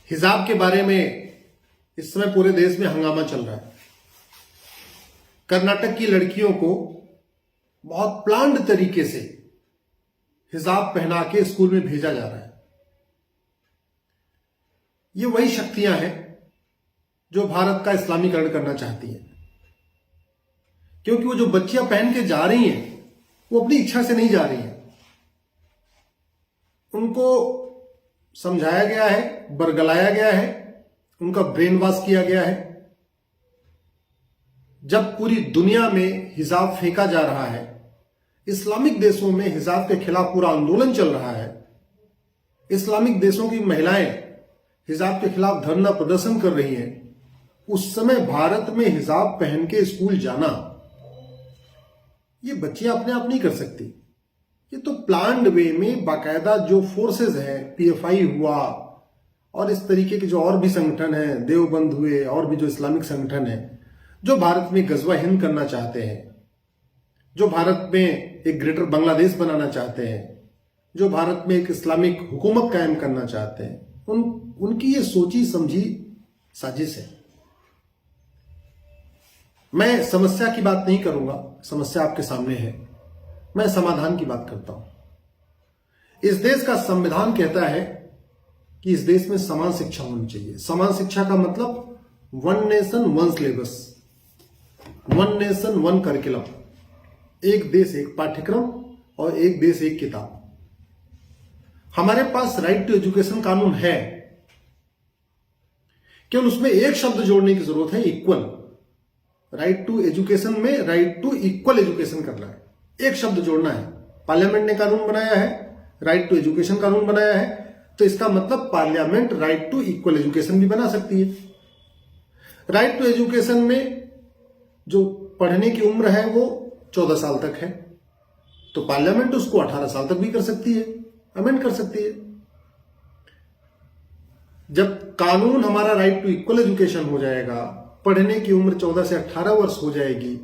हिजाब के बारे में इस समय पूरे देश में हंगामा चल रहा है। कर्नाटक की लड़कियों को बहुत प्लान्ड तरीके से हिजाब पहना के स्कूल में भेजा जा रहा है। ये वही शक्तियां हैं जो भारत का इस्लामीकरण करना चाहती हैं, क्योंकि वो जो बच्चियां पहन के जा रही हैं वो अपनी इच्छा से नहीं जा रही हैं। उनको समझाया गया है, बरगलाया गया है, उनका ब्रेन वॉश किया गया है। जब पूरी दुनिया में हिजाब फेंका जा रहा है, इस्लामिक देशों में हिजाब के खिलाफ पूरा आंदोलन चल रहा है, इस्लामिक देशों की महिलाएं हिजाब के खिलाफ धरना प्रदर्शन कर रही हैं, उस समय भारत में हिजाब पहन के स्कूल जाना, ये बच्चियां अपने आप नहीं कर सकती। ये तो प्लान्ड वे में बाकायदा जो फोर्सेस हैं, पीएफआई हुआ और इस तरीके के जो और भी संगठन हैं, देवबंद हुए, और भी जो इस्लामिक संगठन हैं, जो भारत में गजवा हिंद करना चाहते हैं, जो भारत में एक ग्रेटर बांग्लादेश बनाना चाहते हैं, जो भारत में एक इस्लामिक हुकूमत कायम करना चाहते हैं, उनकी ये सोची समझी साजिश है। मैं समस्या की बात नहीं करूंगा, समस्या आपके सामने है, मैं समाधान की बात करता हूं। इस देश का संविधान कहता है कि इस देश में समान शिक्षा होनी चाहिए। समान शिक्षा का मतलब one nation one syllabus, one nation one curriculum, एक देश एक पाठ्यक्रम और एक देश एक किताब। हमारे पास राइट टू एजुकेशन कानून है, केवल उसमें एक शब्द जोड़ने की जरूरत है, इक्वल। राइट टू एजुकेशन में राइट टू इक्वल एजुकेशन करना है, एक शब्द जोड़ना है। पार्लियामेंट ने कानून बनाया है, राइट टू एजुकेशन कानून बनाया है, तो इसका मतलब parliament right to equal education भी बना सकती है। राइट टू एजुकेशन में जो पढ़ने की उम्र है वो 14 साल तक है, तो पार्लियामेंट उसको 18 साल तक भी कर सकती है, अमेंड कर सकती है। जब कानून हमारा राइट टू इक्वल एजुकेशन हो जाएगा, पढ़ने की उम्र 14 से 18 वर्ष हो जाएगी,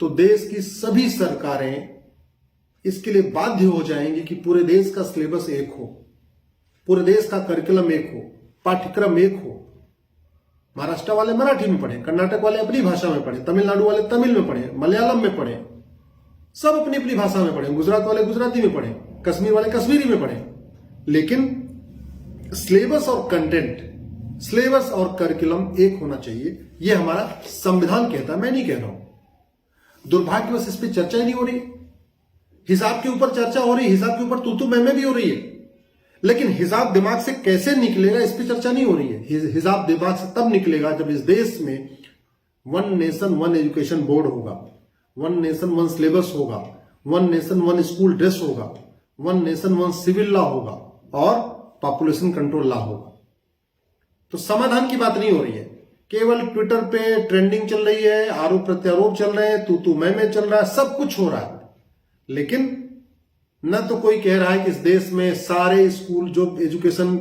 तो देश की सभी सरकारें इसके लिए बाध्य हो जाएंगी कि पूरे देश का सिलेबस एक हो, पूरे देश का करिकुलम एक हो, पाठ्यक्रम एक हो। महाराष्ट्र वाले मराठी में पढ़े, कर्नाटक वाले अपनी भाषा में पढ़े, तमिलनाडु वाले तमिल में पढ़े, मलयालम में पढ़े, सब अपनी अपनी भाषा में पढ़े, गुजरात वाले गुजराती में पढ़े, कश्मीर वाले कश्मीरी में पढ़े, लेकिन सिलेबस और कंटेंट, सिलेबस और करिकुलम एक होना चाहिए। यह हमारा संविधान कहता है, मैं नहीं कह रहा हूं। दुर्भाग्यवश इस पर चर्चा ही नहीं हो रही। हिजाब के ऊपर चर्चा हो रही है, हिजाब के ऊपर तू मैं भी हो रही है, लेकिन हिजाब दिमाग से कैसे निकलेगा इस पर चर्चा नहीं हो रही है। हिजाब दिमाग से तब निकलेगा जब इस देश में one nation one education board होगा, वन नेशन वन सिलेबस होगा, one nation one school dress होगा, one nation one civil law होगा और पॉपुलेशन कंट्रोल लॉ होगा। तो समाधान की बात नहीं हो रही है, केवल ट्विटर पे ट्रेंडिंग चल रही है, आरोप प्रत्यारोप चल रहे हैं, तू मैं चल रहा है, सब कुछ हो रहा है, लेकिन न तो कोई कह रहा है कि इस देश में सारे स्कूल जो एजुकेशन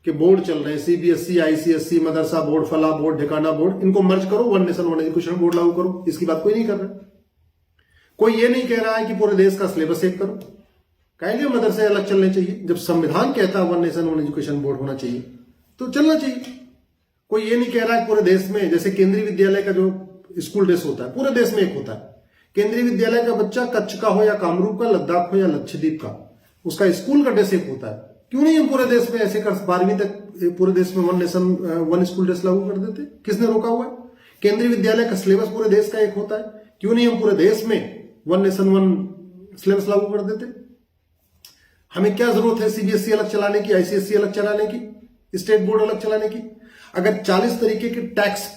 के बोर्ड चल रहे हैं, सीबीएसई, आईसीएसई, मदरसा बोर्ड, फला बोर्ड, ठिकाना बोर्ड, इनको मर्ज करो, one nation one education board लागू करो। इसकी बात कोई नहीं कर रहा। कोई ये नहीं कह रहा है कि पूरे देश का सिलेबस एक करो। कह लिया मदरसे अलग चलने चाहिए। जब संविधान कहता है one nation one education board होना चाहिए तो चलना चाहिए। कोई ये नहीं कह रहा है पूरे देश में, जैसे केंद्रीय विद्यालय का जो स्कूल ड्रेस होता है पूरे देश में एक होता है। केंद्रीय विद्यालय का बच्चा कच्छ का हो या कामरूप का, लद्दाख हो या लक्षद्वीप का, उसका स्कूल का ड्रेस एक होता है। क्यों नहीं हम पूरे देश में ऐसे कर 12वीं तक पूरे देश में one nation one school dress लागू कर देते? किसने रोका हुआ है? केंद्रीय विद्यालय का सिलेबस पूरे देश का एक होता है, क्यों नहीं हम पूरे देश में वन नेशन वन सिलेबस लागू कर देते? हमें क्या जरूरत है सीबीएसई अलग चलाने की, आईसीएसई अलग चलाने की, स्टेट बोर्ड अलग चलाने की? अगर 40 तरीके के टैक्स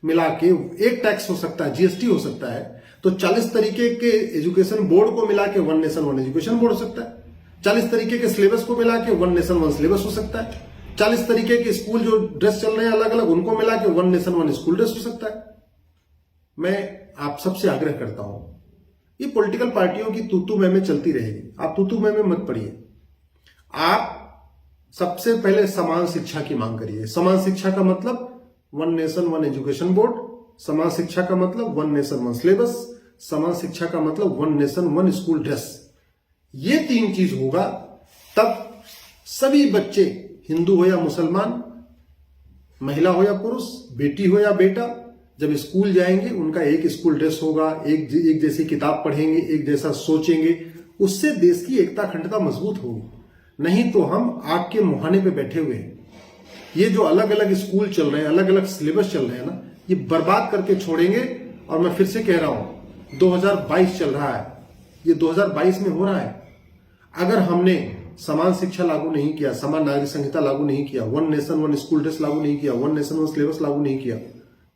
मिला के एक टैक्स हो सकता है, जीएसटी हो सकता है, तो 40 तरीके के एजुकेशन बोर्ड को मिला के one nation one education board हो सकता है। 40 तरीके के सिलेबस को मिला के वन नेशन वन सिलेबस हो सकता है। 40 तरीके के स्कूल जो ड्रेस चल रहे हैं अलग अलग, उनको मिला के one nation one school dress हो सकता है। मैं आप सबसे आग्रह करता हूं, ये पॉलिटिकल पार्टियों की तू मैं चलती रहेगी, आप तू मैं मत पढ़िए। आप सबसे पहले समान शिक्षा की मांग करिए। समान शिक्षा का मतलब one nation one education board, समान शिक्षा का मतलब वन नेशन वन सिलेबस, समान शिक्षा का मतलब one nation one school dress. ये 3 चीज होगा तब सभी बच्चे, हिंदू हो या मुसलमान, महिला हो या पुरुष, बेटी हो या बेटा, जब स्कूल जाएंगे उनका एक स्कूल ड्रेस होगा, एक जैसी किताब पढ़ेंगे, एक जैसा सोचेंगे, उससे देश की एकता अखंडता मजबूत होगी। नहीं तो हम आग के मुहाने पे बैठे हुए हैं। ये जो अलग अलग स्कूल चल रहे हैं, अलग अलग सिलेबस चल रहे हैं ना, ये बर्बाद करके छोड़ेंगे। और मैं फिर से कह रहा हूं, 2022 चल रहा है, ये 2022 में हो रहा है। अगर हमने समान शिक्षा लागू नहीं किया, समान नागरिक संहिता लागू नहीं किया, one nation one school dress लागू नहीं किया, वन नेशन वन सिलेबस लागू नहीं किया,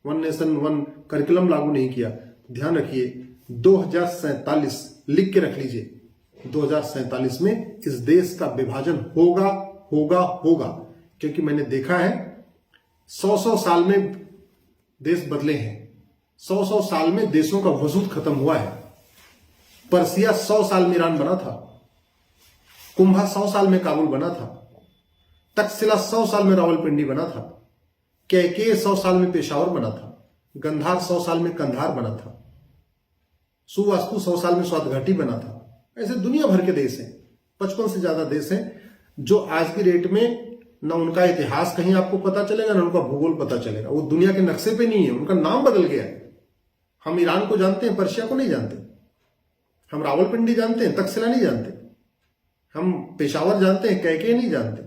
वन नेशन वन करिकुलम लागू नहीं किया, ध्यान रखिए 2047 लिख के रख लीजिए, 2047 में इस देश का विभाजन होगा होगा होगा। क्योंकि मैंने देखा है 100 साल में देश बदले हैं, 100 साल में देशों का वजूद खत्म हुआ है। पर्सिया 100 साल में ईरान बना था, कुंभा 100 साल में काबुल बना था, तक्षशिला 100 साल में रावलपिंडी बना था, कैकेय 100 साल में पेशावर बना था, गंधार 100 साल में कंधार बना था, सुवास्तु 100 साल में स्वात घाटी बना था। ऐसे दुनिया भर के देश हैं, 55 से ज्यादा देश हैं, जो आज की डेट में ना उनका इतिहास कहीं आपको पता चलेगा, ना उनका भूगोल पता चलेगा। वो दुनिया के नक्शे पे नहीं है, उनका नाम बदल गया है। हम ईरान को जानते हैं, पर्शिया को नहीं जानते। हम रावलपिंडी जानते हैं, तक्षशिला नहीं जानते। हम पेशावर जानते हैं, कैकेय नहीं जानते।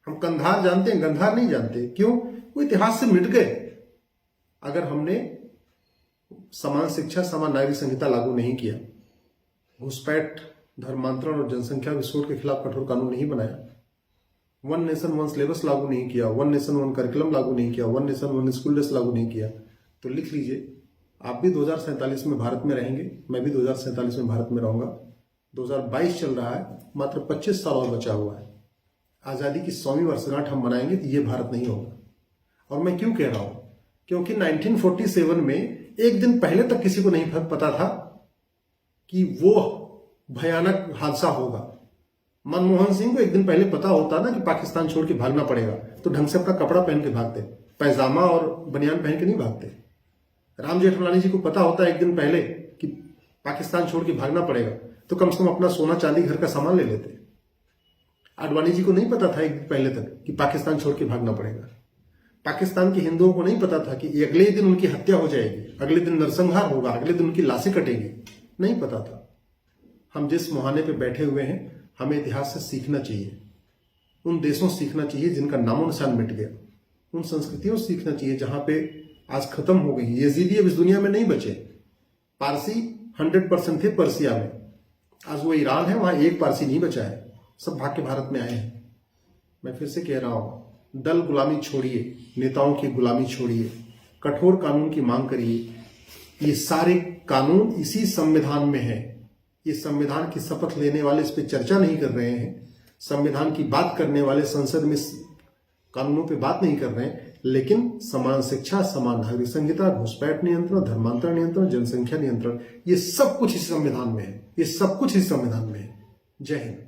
हम कंधार जानते हैं, गंधार नहीं जानते। क्यों? वो इतिहास से मिट गए। अगर हमने समान शिक्षा, समान नागरिक संहिता लागू नहीं किया, घुसपैठ, धर्मांतरण और जनसंख्या विस्फोट के खिलाफ कठोर कानून नहीं बनाया, वन नेशन वन सिलेबस लागू नहीं किया, वन नेशन वन करिकुलम लागू नहीं किया, one nation one school dress लागू नहीं किया, तो लिख लीजिए आप भी 2047 में भारत में रहेंगे, मैं भी 2047 में भारत में रहूंगा। 2022 चल रहा है, मात्र 25 साल और बचा हुआ है। आजादी की 100वीं वर्षगांठ हम मनाएंगे तो ये भारत नहीं होगा। और मैं क्यों कह रहा हूं? क्योंकि 1947 में एक दिन पहले तक किसी को नहीं पता था कि वो भयानक हादसा होगा। मनमोहन सिंह को एक दिन पहले पता होता ना कि पाकिस्तान छोड़ के भागना पड़ेगा, तो ढंग से अपना कपड़ा पहन के भागते, पैजामा और बनियान पहन के नहीं भागते। राम जेठमलानी जी को पता होता एक दिन पहले कि पाकिस्तान छोड़ के भागना पड़ेगा, तो कम से कम अपना सोना चांदी घर का सामान ले लेते। आडवाणी जी को नहीं पता था एक दिन पहले तक कि पाकिस्तान छोड़ के भागना पड़ेगा। पाकिस्तान के हिंदुओं को नहीं पता था कि अगले ही दिन उनकी हत्या हो जाएगी, अगले दिन नरसंहार होगा, अगले दिन उनकी लाशें कटेगी। नहीं पता था। हम जिस मुहाने पे बैठे हुए हैं, हमें इतिहास से सीखना चाहिए। उन देशों से सीखना चाहिए जिनका नामो निशान मिट गया। उन संस्कृतियों से सीखना चाहिए जहां पे आज खत्म हो गई। यजीदी अब इस दुनिया में नहीं बचे। पारसी 100% थे पर्सिया में, आज वो ईरान है, वहां एक पारसी नहीं बचा है, सब भाग के भारत में आए हैं। मैं फिर से कह रहा हूं, दल गुलामी छोड़िए, नेताओं की गुलामी छोड़िए, कठोर कानून की मांग करिए। ये सारे कानून इसी संविधान में है। ये संविधान की शपथ लेने वाले इस पे चर्चा नहीं कर रहे हैं, संविधान की बात करने वाले संसद में कानूनों पे बात नहीं कर रहे हैं, लेकिन समान शिक्षा, समान नागरिक संहिता, घुसपैठ नियंत्रण, धर्मांतरण नियंत्रण, जनसंख्या नियंत्रण, ये सब कुछ इस संविधान में है। ये सब कुछ इस संविधान में है। जय हिंद।